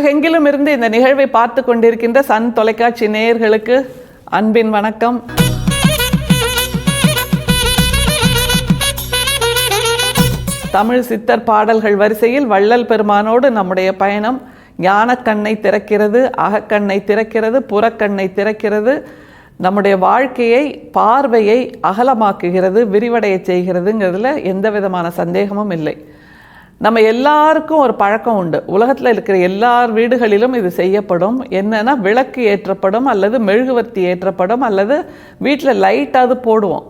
உலகெங்கிலும் இருந்து இந்த நிகழ்வை பார்த்து கொண்டிருக்கின்ற சன் தொலைக்காட்சி நேயர்களுக்கு அன்பின் வணக்கம். தமிழ் சித்தர் பாடல்கள் வரிசையில் வள்ளல் பெருமானோடு நம்முடைய பயணம் ஞானக்கண்ணை திறக்கிறது, அகக்கண்ணை திறக்கிறது, புறக்கண்ணை திறக்கிறது, நம்முடைய வாழ்க்கையை பார்வையை அகலமாக்குகிறது, விரிவடைய செய்கிறதுங்கிறதுல எந்த விதமான சந்தேகமும் இல்லை. நம்ம எல்லாருக்கும் ஒரு பழக்கம் உண்டு. உலகத்தில் இருக்கிற எல்லார் வீடுகளிலும் இது செய்யப்படும். என்னன்னா, விளக்கு ஏற்றப்படும் அல்லது மெழுகுவர்த்தி ஏற்றப்படும் அல்லது வீட்டில் லைட்டாவது போடுவோம்.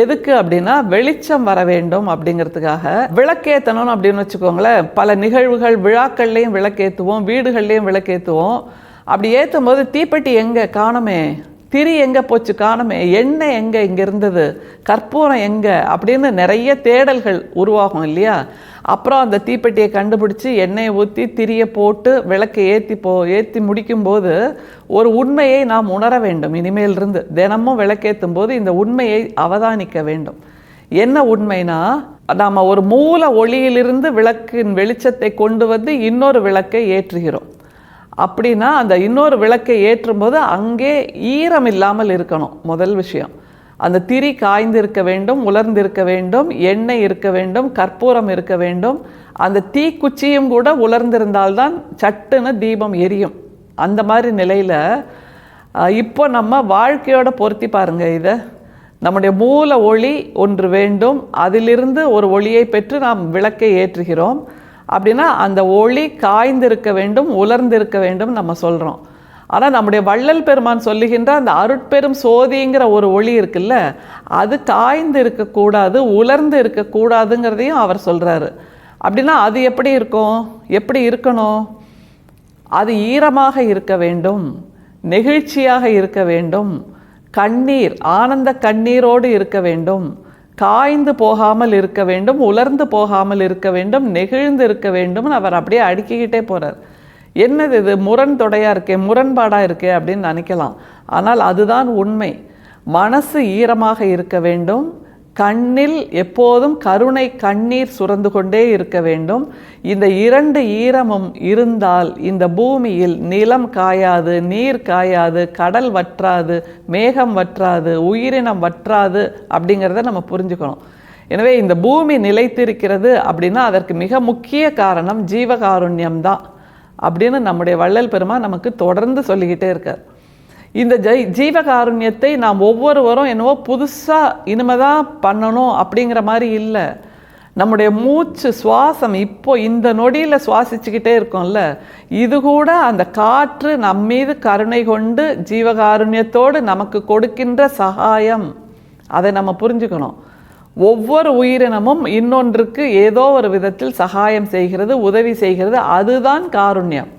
எதுக்கு அப்படின்னா, வெளிச்சம் வர வேண்டும் அப்படிங்கிறதுக்காக. விளக்கேற்றணும் அப்படின்னு வச்சுக்கோங்களேன், பல நிகழ்வுகள் விழாக்கள்லேயும் விளக்கேற்றுவோம், வீடுகள்லேயும் விளக்கேற்றுவோம். அப்படி ஏற்றும் போது தீப்பெட்டி எங்கே காணுமே, திரி எங்கே போச்சு காணுமே, எண்ணெய் எங்கே இங்கே இருந்தது, கற்பூரம் எங்கே அப்படின்னு நிறைய தேடல்கள் உருவாகும் இல்லையா? அப்புறம் அந்த தீப்பெட்டியை கண்டுபிடிச்சி எண்ணெயை ஊற்றி திரியை போட்டு விளக்கை ஏற்றி முடிக்கும்போது ஒரு உண்மையை நாம் உணர வேண்டும். இனிமேலிருந்து தினமும் விளக்கேற்றும் போது இந்த உண்மையை அவதானிக்க வேண்டும். என்ன உண்மைனா, நாம் ஒரு மூல ஒளியிலிருந்து விளக்கின் வெளிச்சத்தை கொண்டு வந்து இன்னொரு விளக்கை ஏற்றுகிறோம். அப்படின்னா அந்த இன்னொரு விளக்கை ஏற்றும்போது அங்கே ஈரம் இல்லாமல் இருக்கணும். முதல் விஷயம், அந்த திரி காய்ந்து இருக்க வேண்டும், உலர்ந்திருக்க வேண்டும், எண்ணெய் இருக்க வேண்டும், கற்பூரம் இருக்க வேண்டும். அந்த தீக்குச்சியும் கூட உலர்ந்திருந்தால்தான் சட்டுன்னு தீபம் எரியும். அந்த மாதிரி நிலையில் இப்போ நம்ம வாழ்க்கையோட பொருத்தி பாருங்க. இதை நம்முடைய மூல ஒளி ஒன்று வேண்டும், அதிலிருந்து ஒரு ஒளியை பெற்று நாம் விளக்கை ஏற்றுகிறோம். அப்படின்னா அந்த ஒளி காய்ந்திருக்க வேண்டும், உலர்ந்திருக்க வேண்டும் நம்ம சொல்கிறோம். ஆனால் நம்முடைய வள்ளல் பெருமான் சொல்லுகின்ற அந்த அருட்பெரும் சோதிங்கிற ஒரு ஒளி இருக்குல்ல, அது காய்ந்து இருக்கக்கூடாது, உலர்ந்து இருக்கக்கூடாதுங்கிறதையும் அவர் சொல்கிறாரு. அப்படின்னா அது எப்படி இருக்கும், எப்படி இருக்கணும்? அது ஈரமாக இருக்க வேண்டும், நெகிழ்ச்சியாக இருக்க வேண்டும், கண்ணீர் ஆனந்த கண்ணீரோடு இருக்க வேண்டும், காய்ந்து போகாமல் இருக்க வேண்டும், உலர்ந்து போகாமல் இருக்க வேண்டும், நெகிழ்ந்து இருக்க வேண்டும்னு அவர் அப்படியே அடுக்கிக்கிட்டே போகிறார். என்னது இது முரண்தொடையாக இருக்கே, முரண்பாடாக இருக்கே அப்படின்னு நினைக்கலாம். ஆனால் அதுதான் உண்மை. மனசு ஈரமாக இருக்க வேண்டும், கண்ணில் எப்போதும் கருணை கண்ணீர் சுரந்து கொண்டே இருக்க வேண்டும். இந்த இரண்டு ஈரமும் இருந்தால் இந்த பூமியில் நிலம் காயாது, நீர் காயாது, கடல் வற்றாது, மேகம் வற்றாது, உயிரினம் வற்றாது அப்படிங்கிறத நம்ம புரிஞ்சுக்கணும். எனவே இந்த பூமி நிலைத்திருக்கிறது அப்படின்னா அதற்கு மிக முக்கிய காரணம் ஜீவகாருண்யம்தான் அப்படின்னு நம்முடைய வள்ளல் பெருமான் நமக்கு தொடர்ந்து சொல்லிக்கிட்டே இருக்கார். இந்த ஜீவகாருண்யத்தை நாம் ஒவ்வொருவரும் என்னவோ புதுசாக இனிமேதான் பண்ணணும் அப்படிங்கிற மாதிரி இல்லை. நம்முடைய மூச்சு சுவாசம் இப்போ இந்த நொடியில் சுவாசிச்சுக்கிட்டே இருக்கோம்ல, இது கூட அந்த காற்று நம் மீது கருணை கொண்டு ஜீவகாருண்யத்தோடு நமக்கு கொடுக்கின்ற சகாயம். அதை நம்ம புரிஞ்சுக்கணும். ஒவ்வொரு உயிரினமும் இன்னொன்றுக்கு ஏதோ ஒரு விதத்தில் சகாயம் செய்கிறது, உதவி செய்கிறது. அதுதான் காருண்யம்.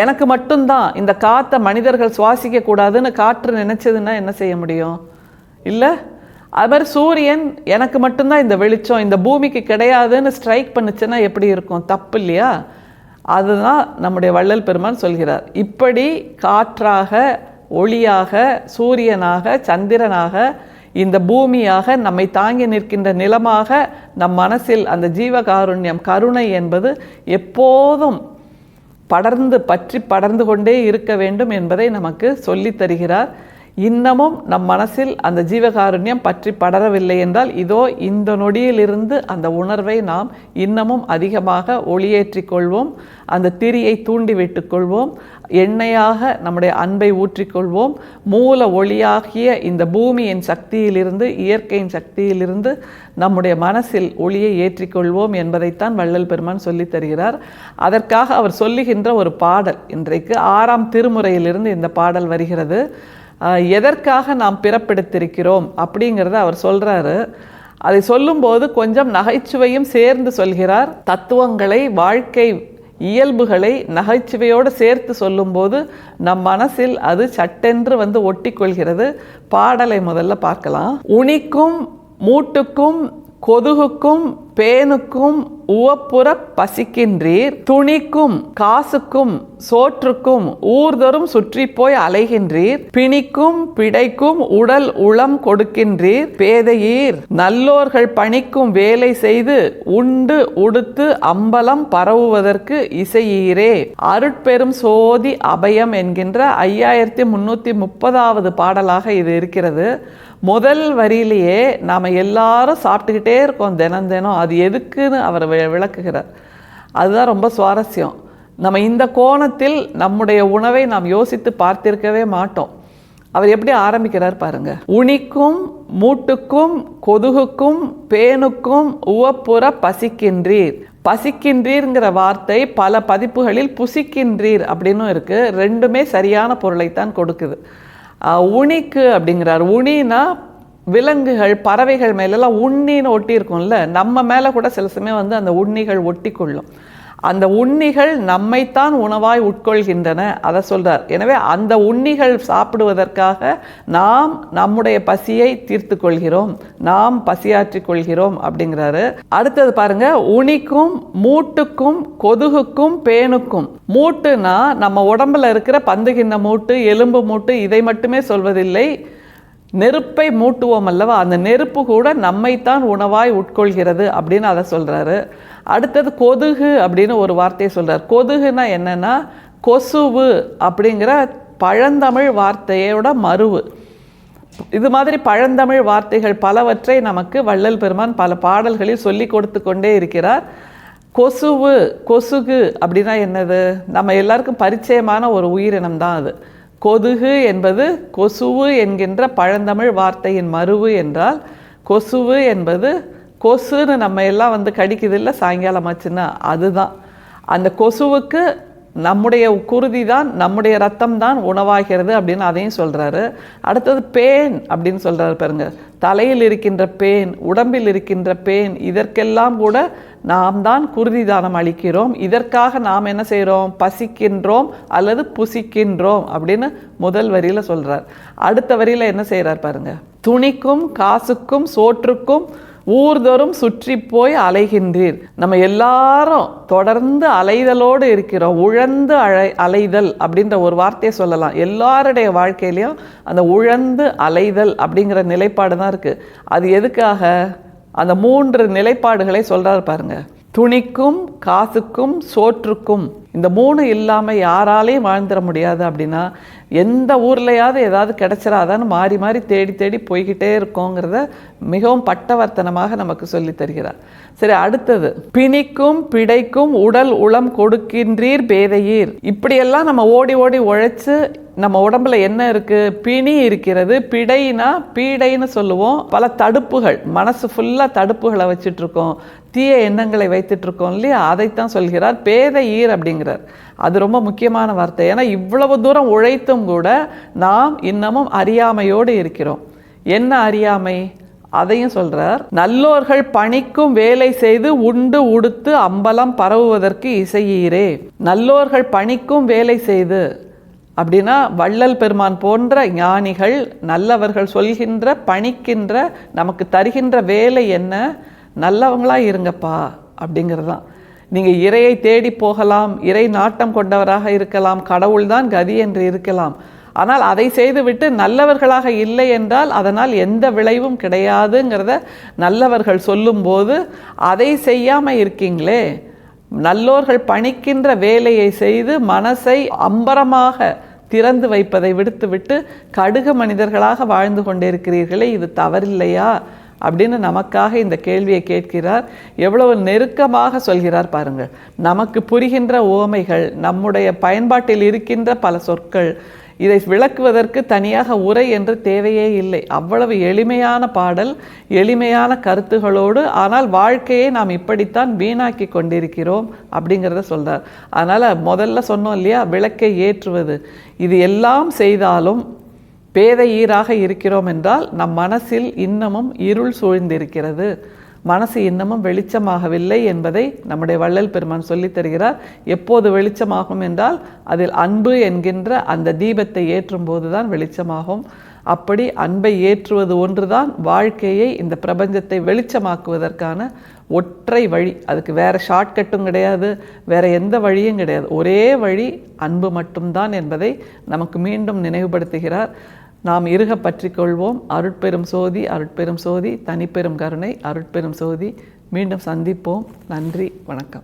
எனக்கு மட்டும்தான் இந்த காற்றை மனிதர்கள் சுவாசிக்க கூடாதுன்னு காற்று நினைச்சதுன்னா என்ன செய்ய முடியும்? இல்லை. அது மாதிரி சூரியன் எனக்கு மட்டும்தான் இந்த வெளிச்சம், இந்த பூமிக்கு கிடையாதுன்னு ஸ்ட்ரைக் பண்ணுச்சுன்னா எப்படி இருக்கும்? தப்பு இல்லையா? அதுதான் நம்முடைய வள்ளல் பெருமான் சொல்கிறார். இப்படி காற்றாக, ஒளியாக, சூரியனாக, சந்திரனாக, இந்த பூமியாக, நம்மை தாங்கி நிற்கின்ற நிலமாக, நம் மனசில் அந்த ஜீவகாருண்யம் கருணை என்பது எப்போதும் படர்ந்து கொண்டே இருக்க வேண்டும் என்பதை நமக்கு சொல்லித் தருகிறார். இன்னமும் நம் மனசில் அந்த ஜீவகாருண்யம் பற்றி படரவில்லை என்றால் இதோ இந்த நொடியிலிருந்து அந்த உணர்வை நாம் இன்னமும் அதிகமாக ஒளியேற்றிக் கொள்வோம். அந்த திரியை தூண்டி விட்டு கொள்வோம். எண்ணெயாக நம்முடைய அன்பை ஊற்றிக்கொள்வோம். மூல ஒளியாகிய இந்த பூமியின் சக்தியிலிருந்து, இயற்கையின் சக்தியிலிருந்து நம்முடைய மனசில் ஒளியை ஏற்றிக்கொள்வோம் என்பதைத்தான் வள்ளல் பெருமான் சொல்லித் தருகிறார். அதற்காக அவர் சொல்லுகின்ற ஒரு பாடல், இன்றைக்கு 6ஆம் திருமுறையிலிருந்து இந்த பாடல் வருகிறது. எதற்காக நாம் பிறப்பெடுத்திருக்கிறோம் அப்படிங்கிறத அவர் சொல்கிறாரு. அதை சொல்லும்போது கொஞ்சம் நகைச்சுவையும் சேர்ந்து சொல்கிறார். தத்துவங்களை, வாழ்க்கை இயல்புகளை நகைச்சுவையோடு சேர்த்து சொல்லும்போது நம் மனசில் அது சட்டென்று ஒட்டி கொள்கிறது. பாடலை முதல்ல பார்க்கலாம். உனிக்கும் மூட்டுக்கும் கொதுகுக்கும் பேனுக்கும் உவப்புற பசிக்கின்றீர், துணிக்கும் காசுக்கும் சோற்றுக்கும் ஊர்தொறும் சுற்றி போய் அலைகின்றீர், பிணிக்கும் பிடைக்கும் உடல் உளம் கொடுக்கின்றீர், பேதையீர் நல்லோர்கள் பணிக்கும் வேலை செய்து உண்டு உடுத்து அம்பலம் பரவுவதற்கு இசையீரே. அருட்பெரும் சோதி அபயம் என்கின்ற 5330வது பாடலாக இது இருக்கிறது. முதல் வரியிலேயே நாம் எல்லாரும் சாப்பிட்டுக்கிட்டே இருக்கோம் தினம் தினம். அது எதுக்குன்னு அவர் விளக்குகிறார். அதுதான் ரொம்ப சுவாரஸ்யம். நம்ம இந்த கோணத்தில் நம்முடைய உணவை நாம் யோசித்து பார்த்திருக்கவே மாட்டோம். அவர் எப்படி ஆரம்பிக்கிறார் பாருங்க. உணிக்கும் மூட்டுக்கும் கொதுகுக்கும் பேனுக்கும் உவப்புற பசிக்கின்றீர். பசிக்கின்றீர்ங்கிற வார்த்தை பல பதிப்புகளில் புசிக்கின்றீர் அப்படின்னும் இருக்கு. ரெண்டுமே சரியான பொருளைத்தான் கொடுக்குது. உணிக்கு அப்படிங்கிறார். உணினா விலங்குகள் பறவைகள் மேலெல்லாம் உண்ணின்னு ஒட்டி இருக்கும்ல, நம்ம மேலே கூட சில சமயம் அந்த உண்ணிகள் ஒட்டி கொள்ளும். அந்த உண்ணிகள் நம்மைத்தான் உணவாய் உட்கொள்கின்றன, அதை சொல்றார். எனவே அந்த உண்ணிகள் சாப்பிடுவதற்காக நாம் நம்முடைய பசியை தீர்த்து கொள்கிறோம், நாம் பசியாற்றிக் கொள்கிறோம் அப்படிங்கிறாரு. அடுத்தது பாருங்க, உணிக்கும் மூட்டுக்கும் கொதுகுக்கும் பேனுக்கும். மூட்டுனா நம்ம உடம்புல இருக்கிற பந்துகிண்ண மூட்டு, எலும்பு மூட்டு, இதை மட்டுமே சொல்வதில்லை. நெருப்பை மூட்டுவோம் அல்லவா, அந்த நெருப்பு கூட நம்மைத்தான் உணவாய் உட்கொள்கிறது அப்படின்னு அதை சொல்றாரு. அடுத்தது கொதுகு அப்படின்னு ஒரு வார்த்தையை சொல்றார். கொதுகுனா என்னன்னா கொசுவு அப்படிங்கிற பழந்தமிழ் வார்த்தையோட மருவு. இது மாதிரி பழந்தமிழ் வார்த்தைகள் பலவற்றை நமக்கு வள்ளல் பெருமான் பல பாடல்களில் சொல்லி கொடுத்து கொண்டே இருக்கிறார். கொசுவு கொசுகு அப்படின்னா என்னது? நம்ம எல்லாருக்கும் பரிச்சயமான ஒரு உயிரினம் தான் அது. கொதுகு என்பது கொசுவு என்கின்ற பழந்தமிழ் வார்த்தையின் மருவு என்றால், கொசுவு என்பது கொசுன்னு நம்ம எல்லாம் கடிக்குது இல்லை சாயங்காலம் ஆச்சுன்னா, அதுதான். அந்த கொசுவுக்கு நம்முடைய குருதி தான், நம்முடைய ரத்தம் தான் உணவாகிறது அப்படின்னு அதையும் சொல்கிறாரு. அடுத்தது பேன் அப்படின்னு சொல்கிறாரு பாருங்க. தலையில் இருக்கின்ற பேன், உடம்பில் இருக்கின்ற பேன், இதற்கெல்லாம் கூட நாம் தான் குருதி தானம் அளிக்கிறோம். இதற்காக நாம் என்ன செய்கிறோம்? பசிக்கின்றோம் அல்லது புசிக்கின்றோம் அப்படின்னு முதல் வரியில் சொல்கிறார். அடுத்த வரியில் என்ன செய்கிறார் பாருங்க. துணிக்கும் காசுக்கும் சோற்றுக்கும் ஊர்தோறும் சுற்றி போய் அலைகின்றீர். நம்ம எல்லாரும் தொடர்ந்து அலைதலோடு இருக்கிறோம். உழந்து அலைதல் அப்படின்ற ஒரு வார்த்தையை சொல்லலாம். எல்லாருடைய வாழ்க்கையிலையும் அந்த உழந்து அலைதல் அப்படிங்கிற நிலைப்பாடு தான் இருக்கு. அது எதுக்காக? அந்த 3 நிலைப்பாடுகளை சொல்றாரு பாருங்க. துணிக்கும் காசுக்கும் சோற்றுக்கும், இந்த 3 இல்லாமல் யாராலையும் வாழ்ந்துட முடியாது. அப்படின்னா எந்த ஊர்லையாவது ஏதாவது கிடைச்சிடாதான்னு மாறி மாறி தேடி தேடி போய்கிட்டே இருக்கோங்கிறத மிகவும் பட்டவர்த்தனமாக நமக்கு சொல்லி தருகிறார். சரி, அடுத்தது பிணிக்கும் பிடைக்கும் உடல் உளம் கொடுக்கின்றீர் பேதையீர். இப்படியெல்லாம் நம்ம ஓடி ஓடி உழைச்சு நம்ம உடம்புல என்ன இருக்கு? பிணி இருக்கிறது. பிடைனா பீடைன்னு சொல்லுவோம். பல தடுப்புகள், மனசு ஃபுல்லாக தடுப்புகளை வச்சுட்டு இருக்கோம், தீய எண்ணங்களை வைத்துட்டு இருக்கோம் இல்லையா? அதைத்தான் சொல்கிறார். பேதையீர் அப்படிங்கிறார். அது ரொம்ப முக்கியமான வார்த்தை. ஏன்னா இவ்வளவு தூரம் உழைத்தும் கூட நாம் இன்னமும் அறியாமையோடு இருக்கிறோம். என்ன அறியாமை? அதையும் சொல்றார். நல்லோர்கள் பணிக்கும் வேலை செய்து உண்டு உடுத்து அம்பலம் பரவுவதற்கு இசையீரே. நல்லோர்கள் பணிக்கும் வேலை செய்து அப்படின்னா வள்ளல் பெருமான் போன்ற ஞானிகள், நல்லவர்கள் சொல்கின்ற பணிக்கின்ற நமக்கு தருகின்ற வேலை என்ன? நல்லவங்களா இருங்கப்பா அப்படிங்கிறதான். நீங்கள் இறையை தேடி போகலாம், இறை நாட்டம் கொண்டவராக இருக்கலாம், கடவுள்தான் கதி என்று இருக்கலாம். ஆனால் அதை செய்துவிட்டு நல்லவர்களாக இல்லை என்றால் அதனால் எந்த விளைவும் கிடையாதுங்கிறத நல்லவர்கள் சொல்லும்போது அதை செய்யாமல் இருக்கீங்களே. நல்லோர்கள் பணிக்கின்ற வேலையை செய்து மனசை அம்பரமாக திறந்து வைப்பதை விடுத்துவிட்டு கடுகு மனிதர்களாக வாழ்ந்து கொண்டிருக்கிறீர்களே, இது தவறில்லையா அப்படின்னு நமக்காக இந்த கேள்வியை கேட்கிறார். எவ்வளவு நெருக்கமாக சொல்கிறார் பாருங்கள். நமக்கு புரிகின்ற உவமைகள், நம்முடைய பயன்பாட்டில் இருக்கின்ற பல சொற்கள், இதை விளக்குவதற்கு தனியாக உரை என்று தேவையே இல்லை. அவ்வளவு எளிமையான பாடல், எளிமையான கருத்துகளோடு, ஆனால் வாழ்க்கையை நாம் இப்படித்தான் வீணாக்கி கொண்டிருக்கிறோம் அப்படிங்கிறத சொல்றார். அதனால் முதல்ல சொன்னோம் இல்லையா, விளக்கை ஏற்றுவது. இது எல்லாம் செய்தாலும் பேதையீராக இருக்கிறோம் என்றால் நம் மனசில் இன்னமும் இருள் சூழ்ந்திருக்கிறது, மனசு இன்னமும் வெளிச்சமாகவில்லை என்பதை நம்முடைய வள்ளல் பெருமான் சொல்லித் தருகிறார். எப்போது வெளிச்சமாகும் என்றால் அதில் அன்பு என்கின்ற அந்த தீபத்தை ஏற்றும் போதுதான் வெளிச்சமாகும். அப்படி அன்பை ஏற்றுவது ஒன்றுதான் வாழ்க்கையை, இந்த பிரபஞ்சத்தை வெளிச்சமாக்குவதற்கான ஒற்றை வழி. அதுக்கு வேறு ஷார்ட்கட்டும் கிடையாது, வேறு எந்த வழியும் கிடையாது. ஒரே வழி அன்பு மட்டும்தான் என்பதை நமக்கு மீண்டும் நினைவுபடுத்துகிறார். நாம் இறுக பற்றி கொள்வோம். அருட்பெரும் சோதி, அருட்பெரும் சோதி, தனிப்பெரும் கருணை, அருட்பெரும் சோதி. மீண்டும் சந்திப்போம். நன்றி, வணக்கம்.